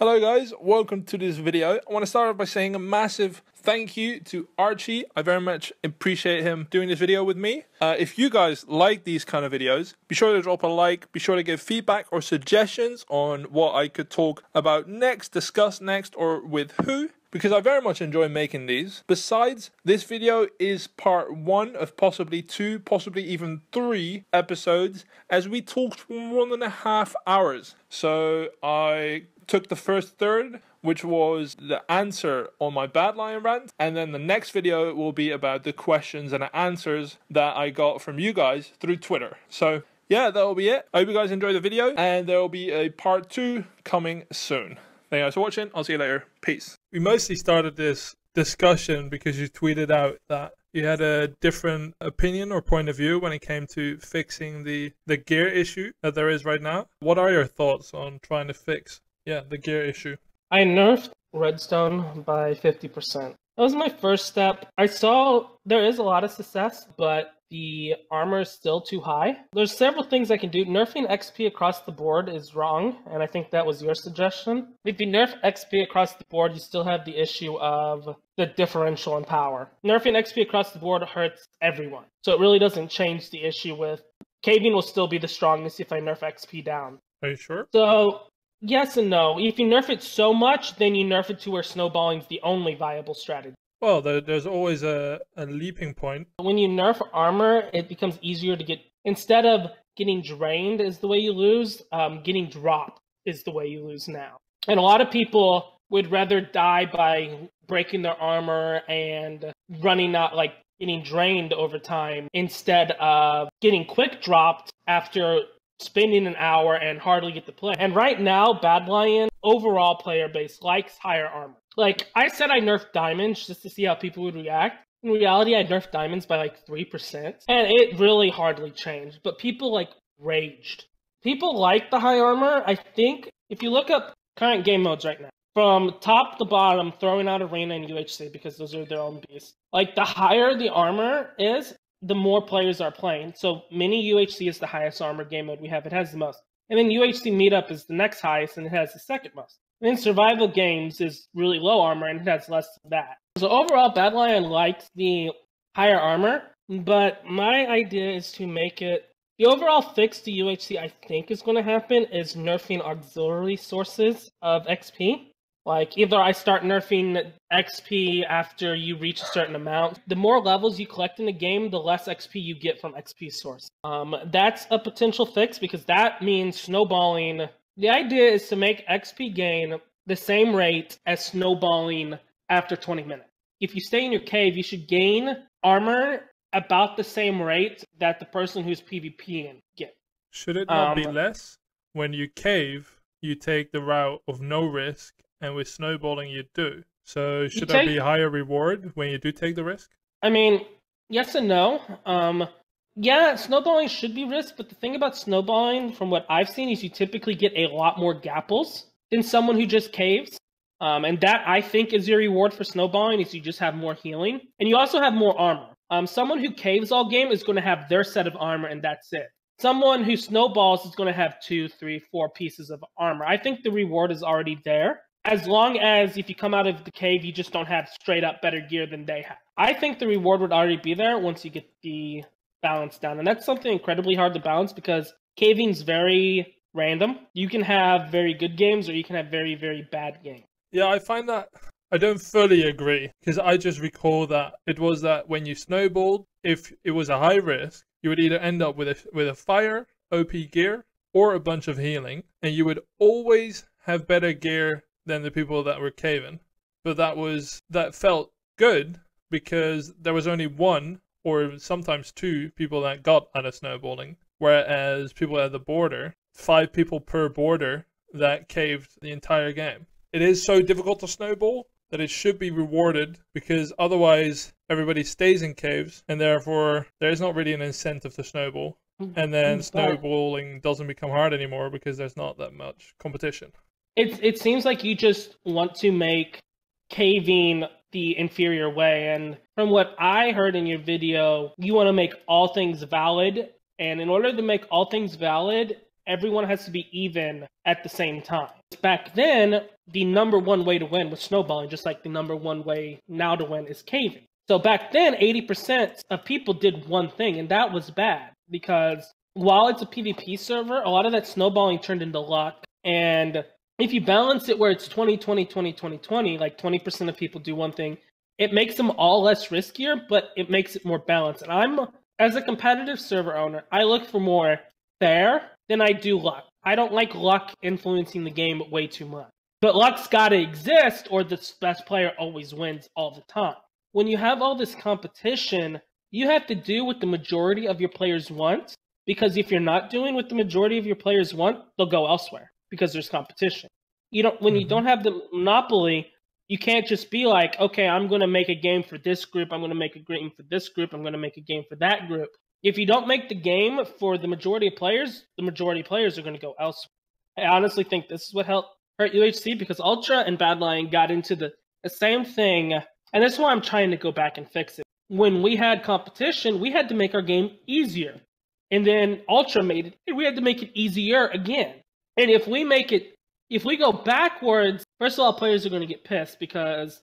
Hello guys, welcome to this video. I want to start off by saying a massive thank you to Archie. I very much appreciate him doing this video with me. If you guys like these kind of videos, be sure to drop a like, be sure to give feedback or suggestions on what I could talk about next, discuss next, or with who, because I very much enjoy making these. Besides, this video is part 1 of possibly 2, possibly even 3 episodes, as we talked for 1.5 hours. So I took the first third, which was the answer on my Badlion rant, and then the next video will be about the questions and the answers that I got from you guys through Twitter. So yeah, that'll be it. I hope you guys enjoyed the video, and there will be a part 2 coming soon. Thank you guys for watching. I'll see you later. Peace. We mostly started this discussion because you tweeted out that you had a different opinion or point of view when it came to fixing the gear issue that there is right now. What are your thoughts on trying to fix the gear issue? I nerfed redstone by 50%. That was my first step. I saw there is a lot of success, but the armor is still too high. There's several things I can do. Nerfing XP across the board is wrong, and I think that was your suggestion. If you nerf XP across the board, you still have the issue of the differential in power. Nerfing XP across the board hurts everyone. So it really doesn't change the issue with caving will still be the strongest if I nerf XP down. Are you sure? So yes and no. If you nerf it so much, then you nerf it to where snowballing is the only viable strategy. Well, there's always a leaping point. When you nerf armor, it becomes easier to get, instead of getting drained is the way you lose, getting dropped is the way you lose now. And a lot of people would rather die by breaking their armor and running out, like getting drained over time, instead of getting quick dropped after spending an hour and hardly get to play. And right now, Badlion overall player base likes higher armor. Like, I said I nerfed diamonds just to see how people would react. In reality, I nerfed diamonds by like 3%. And it really hardly changed. But people like raged. People like the high armor. I think if you look up current game modes right now, from top to bottom, throwing out Arena and UHC because those are their own beasts. Like, the higher the armor is, the more players are playing. So mini UHC is the highest armor game mode we have. It has the most. And then UHC Meetup is the next highest, and it has the second most. And then Survival Games is really low armor, and it has less than that. So overall, Badlion likes the higher armor, but my idea is to make it... The overall fix to UHC I think is going to happen is nerfing auxiliary sources of XP. Like, either I start nerfing XP after you reach a certain amount. The more levels you collect in the game, the less XP you get from XP source. That's a potential fix because that means snowballing. The idea is to make XP gain the same rate as snowballing after 20 minutes. If you stay in your cave, you should gain armor about the same rate that the person who's PvPing gets. Should it not be less? When you cave, you take the route of no risk, and with snowballing you do. So should there be higher reward when you do take the risk? I mean, yes and no. Yeah, snowballing should be risk, but the thing about snowballing, from what I've seen, is you typically get a lot more gapples than someone who just caves. And that, I think, is your reward for snowballing, is you just have more healing. And you also have more armor. Someone who caves all game is going to have their set of armor, and that's it. Someone who snowballs is going to have 2, 3, 4 pieces of armor. I think the reward is already there. As long as if you come out of the cave, you just don't have straight up better gear than they have. I think the reward would already be there once you get the balance down. And that's something incredibly hard to balance because caving's very random. You can have very good games or you can have very, very bad games. Yeah, I find that I don't fully agree because I just recall that it was that when you snowballed, if it was a high risk, you would either end up with a fire, OP gear, or a bunch of healing, and you would always have better gear than the people that were caving. But that felt good because there was only 1 or sometimes 2 people that got out of snowballing, whereas people at the border, 5 people per border that caved the entire game. It is so difficult to snowball that it should be rewarded because otherwise everybody stays in caves and therefore there's not really an incentive to snowball. And then snowballing doesn't become hard anymore because there's not that much competition. It seems like you just want to make caving the inferior way. And from what I heard in your video, you want to make all things valid. And in order to make all things valid, everyone has to be even at the same time. Back then, the number one way to win was snowballing, just like the number one way now to win is caving. So back then, 80% of people did one thing, and that was bad because while it's a PvP server, a lot of that snowballing turned into luck. And if you balance it where it's 20, 20, 20, 20, 20, like 20% of people do one thing, it makes them all less riskier, but it makes it more balanced. And as a competitive server owner, I look for more fair than I do luck. I don't like luck influencing the game way too much. But luck's got to exist, or the best player always wins all the time. When you have all this competition, you have to do what the majority of your players want, because if you're not doing what the majority of your players want, they'll go elsewhere because there's competition. When you don't have the monopoly, you can't just be like, okay, I'm going to make a game for this group, I'm going to make a game for this group, I'm going to make a game for that group. If you don't make the game for the majority of players are going to go elsewhere. I honestly think this is what hurt UHC, because Ultra and Badlion got into the same thing, and that's why I'm trying to go back and fix it. When we had competition, we had to make our game easier. And then Ultra made it, and we had to make it easier again. And if we go backwards, first of all, players are going to get pissed because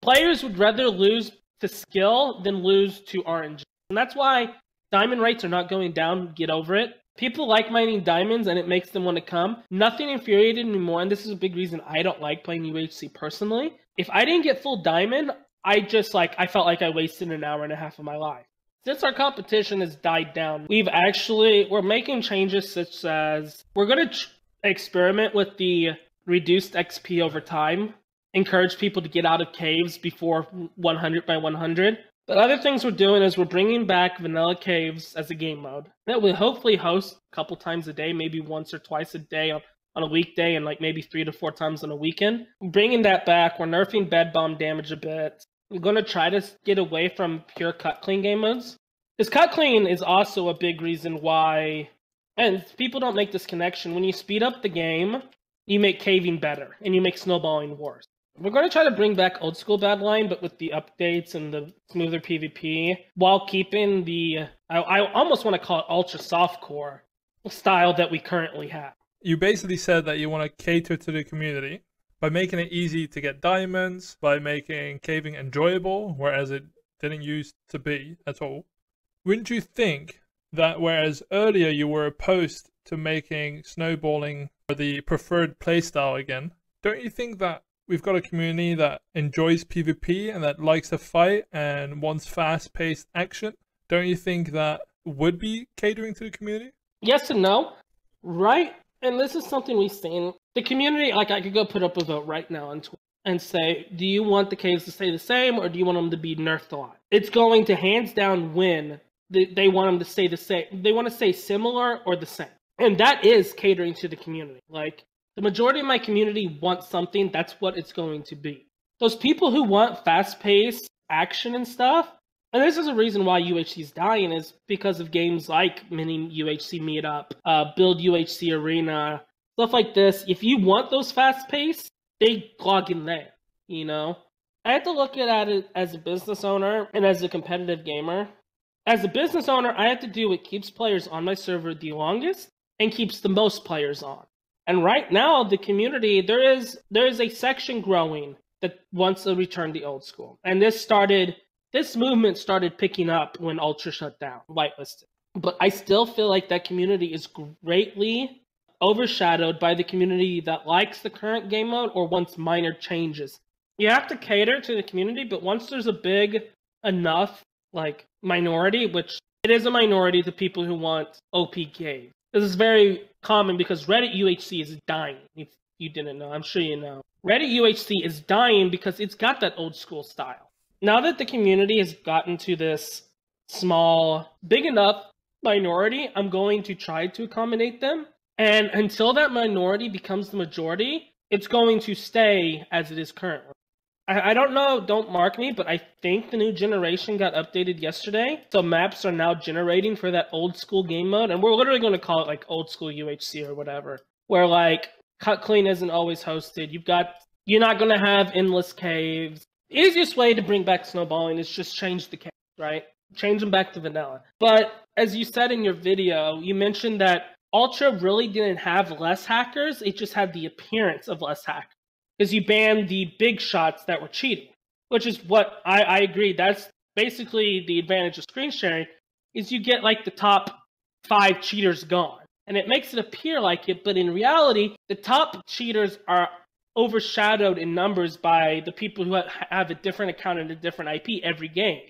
players would rather lose to skill than lose to RNG. And that's why diamond rates are not going down. Get over it. People like mining diamonds, and it makes them want to come. Nothing infuriated me more, and this is a big reason I don't like playing UHC personally. If I didn't get full diamond, I felt like I wasted an hour and a half of my life. Since our competition has died down, we're making changes such as we're going to experiment with the reduced XP over time, encourage people to get out of caves before 100 by 100. But other things we're doing is we're bringing back vanilla caves as a game mode that we'll hopefully host a couple times a day, maybe once or twice a day on a weekday, and like maybe 3 to 4 times on a weekend. Bringing that back, we're nerfing bed bomb damage a bit. We're going to try to get away from pure cut clean game modes. Because cut clean is also a big reason why, and people don't make this connection, when you speed up the game, you make caving better, and you make snowballing worse. We're going to try to bring back old school Badlion, but with the updates and the smoother PvP, while keeping the, I almost want to call it ultra softcore style that we currently have. You basically said that you want to cater to the community by making it easy to get diamonds, by making caving enjoyable, whereas it didn't used to be at all. Wouldn't you think that whereas earlier you were opposed to making snowballing the preferred playstyle again, don't you think that we've got a community that enjoys PvP and that likes to fight and wants fast-paced action? Don't you think that would be catering to the community? Yes and no. Right? And this is something we've seen. The community, like I could go put up a vote right now on Twitter and say, do you want the caves to stay the same or do you want them to be nerfed a lot? It's going to hands down win. They want them to stay the same. They want to stay similar or the same. And that is catering to the community. Like, the majority of my community wants something, that's what it's going to be. Those people who want fast-paced action and stuff, and this is a reason why UHC is dying, is because of games like Mini UHC Meetup, Build UHC Arena, stuff like this. If you want those fast-paced, they log in there, you know? I have to look at it as a business owner and as a competitive gamer. As a business owner, I have to do what keeps players on my server the longest and keeps the most players on. And right now, the community, there is a section growing that wants to return to old school. And this movement started picking up when Ultra shut down, whitelisted. But I still feel like that community is greatly overshadowed by the community that likes the current game mode or wants minor changes. You have to cater to the community, but once there's a big enough minority, which it is a minority, the people who want OP caves. This is very common because Reddit UHC is dying. If you didn't know, I'm sure you know. Reddit UHC is dying because it's got that old school style. Now that the community has gotten to this small, big enough minority, I'm going to try to accommodate them. And until that minority becomes the majority, it's going to stay as it is currently. I don't know, don't mark me, but I think the new generation got updated yesterday. So maps are now generating for that old school game mode. And we're literally going to call it old school UHC or whatever. Where cut clean isn't always hosted. You're not going to have endless caves. The easiest way to bring back snowballing is just change the caves, right? Change them back to vanilla. But as you said in your video, you mentioned that Ultra really didn't have less hackers. It just had the appearance of less hackers. Because you banned the big shots that were cheating. Which is what I agree. That's basically the advantage of screen sharing, is you get like the top 5 cheaters gone. And it makes it appear like it, but in reality, the top cheaters are overshadowed in numbers by the people who have a different account and a different IP every game.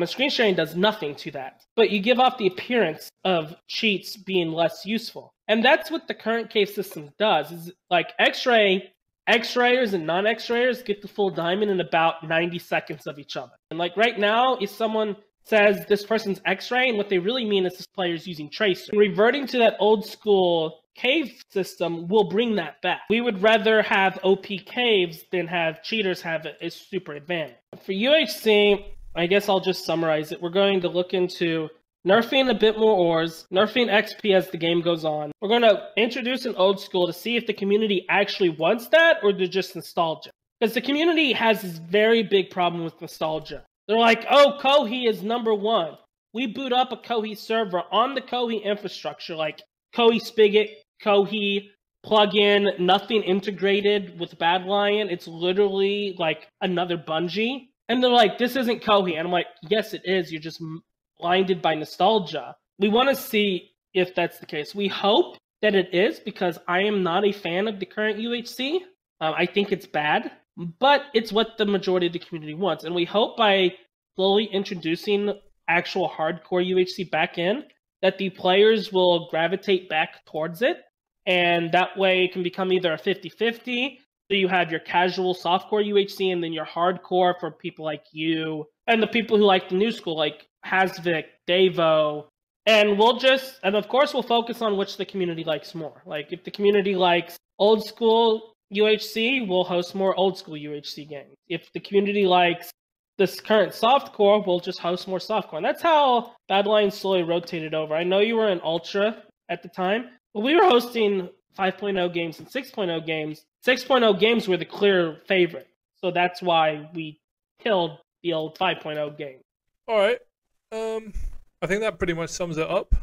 Screen sharing does nothing to that. But you give off the appearance of cheats being less useful. And that's what the current cave system does. Is like X-rayers and non-X-rayers get the full diamond in about 90 seconds of each other. And like right now, if someone says this person's X-ray, and what they really mean is this player's using Tracer. Reverting to that old school cave system will bring that back. We would rather have OP caves than have cheaters have a super advantage. For UHC, I guess I'll just summarize it. We're going to look into nerfing a bit more ores, nerfing XP as the game goes on. We're going to introduce an old school to see if the community actually wants that or they're just nostalgia. Because the community has this very big problem with nostalgia. They're like, oh, Kohi is #1. We boot up a Kohi server on the Kohi infrastructure, like Kohi Spigot, Kohi plugin, nothing integrated with Badlion. It's literally like another Bungie. And they're like, this isn't Kohi. And I'm like, yes, it is. You're just blinded by nostalgia. We want to see if that's the case. We hope that it is, because I am not a fan of the current UHC. I think it's bad, but it's what the majority of the community wants. And we hope by slowly introducing actual hardcore UHC back in, that the players will gravitate back towards it. And that way it can become either a 50-50. So you have your casual softcore UHC and then your hardcore for people like you and the people who like the new school, like Hasvik, Davo. And of course we'll focus on which the community likes more. Like if the community likes old school UHC, we'll host more old school UHC games. If the community likes this current softcore, we'll just host more softcore. And that's how Badlion slowly rotated over. I know you were in Ultra at the time, but we were hosting 5.0 games and 6.0 games. 6.0 games were the clear favorite. So that's why we killed the old 5.0 game. All right. I think that pretty much sums it up.